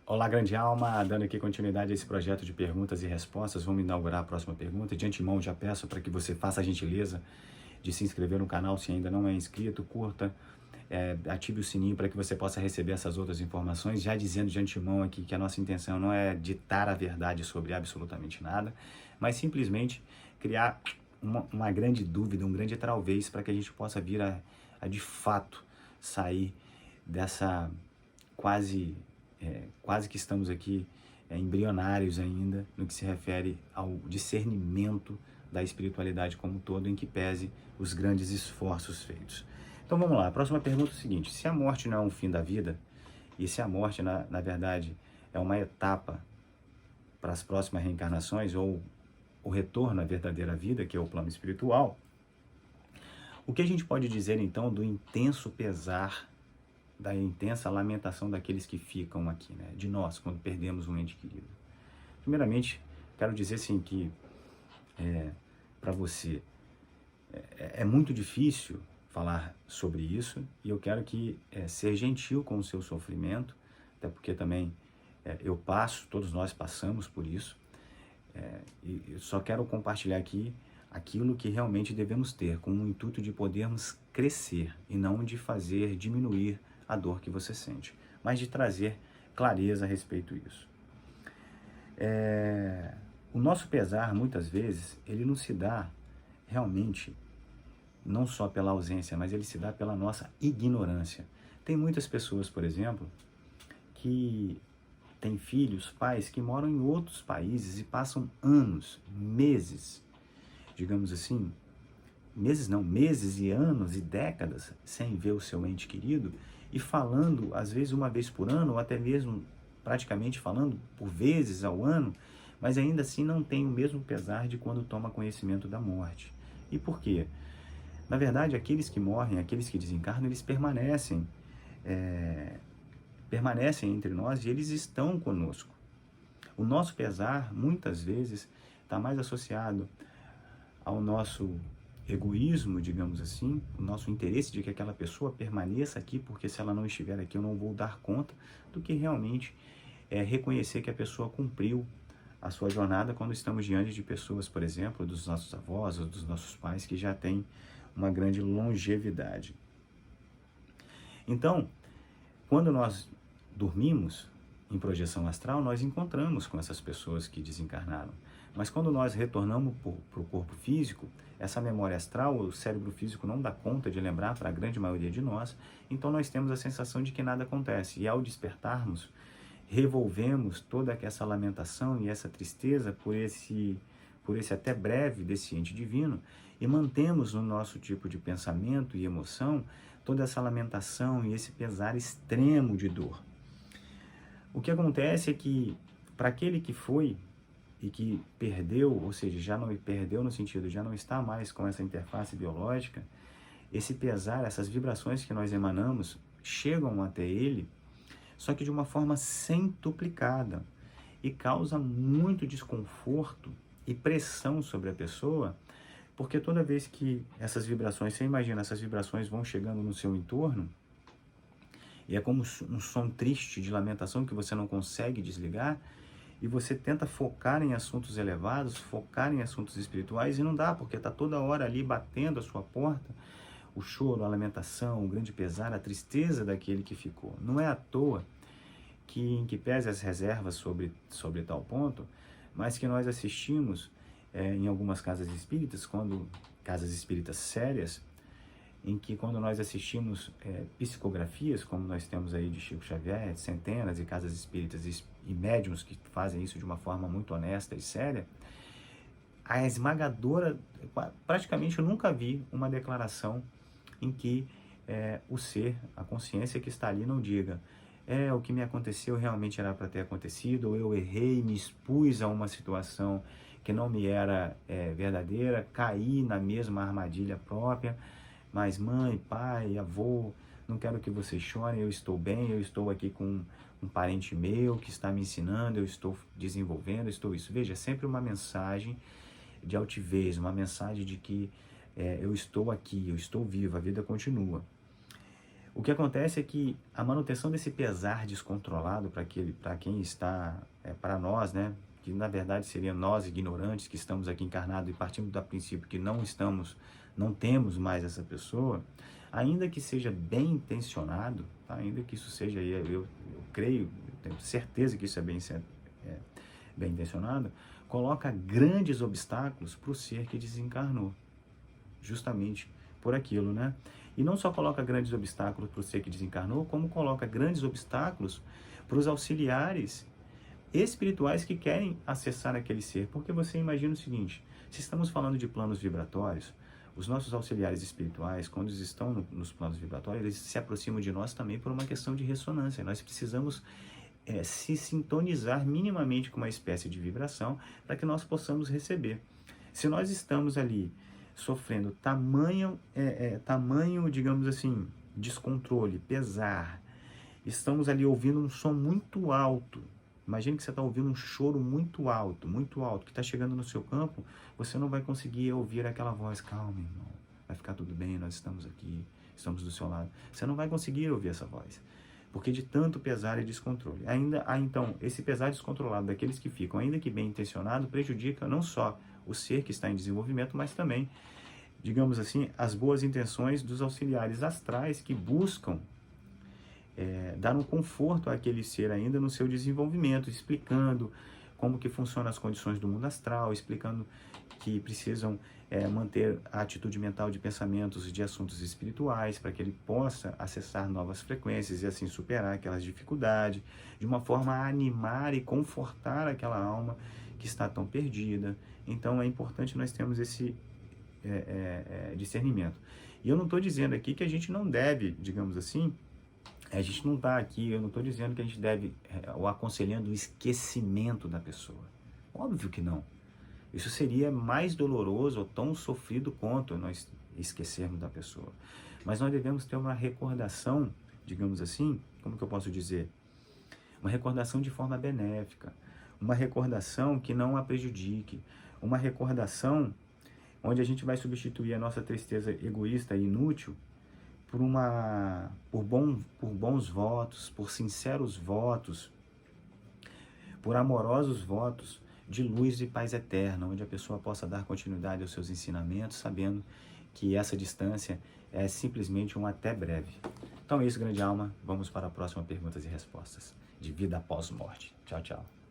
Olá, grande alma, dando aqui continuidade a esse projeto de perguntas e respostas. Vamos inaugurar a próxima pergunta. De antemão, já peço para que você faça a gentileza de se inscrever no canal se ainda não é inscrito, curta, ative o sininho para que você possa receber essas outras informações. Já dizendo de antemão aqui que a nossa intenção não é ditar a verdade sobre absolutamente nada, mas simplesmente criar uma grande dúvida, um grande talvez, para que a gente possa vir a de fato sair dessa quase que estamos aqui embrionários ainda no que se refere ao discernimento da espiritualidade como um todo, em que pese os grandes esforços feitos. Então vamos lá, a próxima pergunta é o seguinte: se a morte não é um fim da vida, e se a morte na verdade é uma etapa para as próximas reencarnações, ou o retorno à verdadeira vida, que é o plano espiritual, o que a gente pode dizer então do intenso pesar, da intensa lamentação daqueles que ficam aqui, né? De nós, quando perdemos um ente querido? Primeiramente, quero dizer assim que para você é muito difícil falar sobre isso, e eu quero que ser gentil com o seu sofrimento, até porque também eu passo, todos nós passamos por isso, e eu só quero compartilhar aqui aquilo que realmente devemos ter, com o intuito de podermos crescer e não de fazer diminuir a dor que você sente, mas de trazer clareza a respeito disso. O nosso pesar, muitas vezes, ele não se dá realmente não só pela ausência, mas ele se dá pela nossa ignorância. Tem muitas pessoas, por exemplo, que têm filhos, pais que moram em outros países e passam anos, meses, digamos assim, meses não, meses e anos e décadas sem ver o seu ente querido, e falando, às vezes uma vez por ano, ou até mesmo praticamente falando por vezes ao ano, mas ainda assim não tem o mesmo pesar de quando toma conhecimento da morte. E por quê? Na verdade, aqueles que morrem, aqueles que desencarnam, eles permanecem entre nós, e eles estão conosco. O nosso pesar, muitas vezes, está mais associado ao nosso egoísmo, digamos assim, o nosso interesse de que aquela pessoa permaneça aqui, porque se ela não estiver aqui eu não vou dar conta, do que realmente reconhecer que a pessoa cumpriu a sua jornada, quando estamos diante de pessoas, por exemplo, dos nossos avós ou dos nossos pais, que já têm uma grande longevidade. Então, quando nós dormimos em projeção astral, nós encontramos com essas pessoas que desencarnaram. Mas quando nós retornamos para o corpo físico, essa memória astral, o cérebro físico não dá conta de lembrar para a grande maioria de nós, então nós temos a sensação de que nada acontece. E ao despertarmos, revolvemos toda essa lamentação e essa tristeza por esse até breve desciente divino, e mantemos no nosso tipo de pensamento e emoção toda essa lamentação e esse pesar extremo de dor. O que acontece é que, para aquele que foi e que perdeu, ou seja, já não perdeu no sentido, já não está mais com essa interface biológica, esse pesar, essas vibrações que nós emanamos, chegam até ele, só que de uma forma centuplicada, e causa muito desconforto e pressão sobre a pessoa, porque toda vez que essas vibrações, você imagina, essas vibrações vão chegando no seu entorno, e é como um som triste de lamentação que você não consegue desligar, e você tenta focar em assuntos elevados, focar em assuntos espirituais, e não dá, porque está toda hora ali batendo a sua porta, o choro, a lamentação, o grande pesar, a tristeza daquele que ficou. Não é à toa que, em que pese as reservas sobre tal ponto, mas que nós assistimos em algumas casas espíritas, casas espíritas sérias, em que quando nós assistimos psicografias, como nós temos aí de Chico Xavier, de centenas de casas espíritas e médiuns que fazem isso de uma forma muito honesta e séria, a esmagadora, praticamente eu nunca vi uma declaração em que o ser, a consciência que está ali não diga: o que me aconteceu realmente era para ter acontecido, ou eu errei, me expus a uma situação que não me era verdadeira, caí na mesma armadilha própria, mas mãe, pai, avô, não quero que vocês chorem, eu estou bem, eu estou aqui com um parente meu que está me ensinando, eu estou desenvolvendo, estou isso. Veja, é sempre uma mensagem de altivez, uma mensagem de que eu estou aqui, eu estou vivo, a vida continua. O que acontece é que a manutenção desse pesar descontrolado para quem está, para nós, né, que na verdade seriam nós ignorantes que estamos aqui encarnados e partindo do princípio que não temos mais essa pessoa, ainda que seja bem intencionado, tá? Ainda que isso seja, eu creio, eu tenho certeza que isso é bem intencionado, coloca grandes obstáculos para o ser que desencarnou, justamente por aquilo, né? E não só coloca grandes obstáculos para o ser que desencarnou, como coloca grandes obstáculos para os auxiliares espirituais que querem acessar aquele ser. Porque você imagina o seguinte, se estamos falando de planos vibratórios, os nossos auxiliares espirituais, quando eles estão nos planos vibratórios, eles se aproximam de nós também por uma questão de ressonância. Nós precisamos se sintonizar minimamente com uma espécie de vibração para que nós possamos receber. Se nós estamos ali sofrendo tamanho, digamos assim, descontrole, pesar, estamos ali ouvindo um som muito alto. Imagine que você está ouvindo um choro muito alto, que está chegando no seu campo, você não vai conseguir ouvir aquela voz, calma, irmão, vai ficar tudo bem, nós estamos aqui, estamos do seu lado. Você não vai conseguir ouvir essa voz, porque de tanto pesar e descontrole. Então, esse pesar descontrolado daqueles que ficam, ainda que bem intencionado, prejudica não só o ser que está em desenvolvimento, mas também, digamos assim, as boas intenções dos auxiliares astrais que buscam dar um conforto àquele ser ainda no seu desenvolvimento, explicando como que funcionam as condições do mundo astral, explicando que precisam manter a atitude mental de pensamentos de assuntos espirituais para que ele possa acessar novas frequências e assim superar aquelas dificuldades, de uma forma a animar e confortar aquela alma que está tão perdida. Então é importante nós termos esse discernimento. E eu não estou dizendo aqui que a gente não deve, digamos assim, a gente não está aqui, eu não estou dizendo que a gente deve, ou aconselhando o esquecimento da pessoa. Óbvio que não. Isso seria mais doloroso ou tão sofrido quanto nós esquecermos da pessoa. Mas nós devemos ter uma recordação, digamos assim, como que eu posso dizer? Uma recordação de forma benéfica, uma recordação que não a prejudique, uma recordação onde a gente vai substituir a nossa tristeza egoísta e inútil por bons votos, por sinceros votos, por amorosos votos de luz e paz eterna, onde a pessoa possa dar continuidade aos seus ensinamentos, sabendo que essa distância é simplesmente um até breve. Então é isso, grande alma. Vamos para a próxima perguntas e respostas de vida após morte. Tchau, tchau.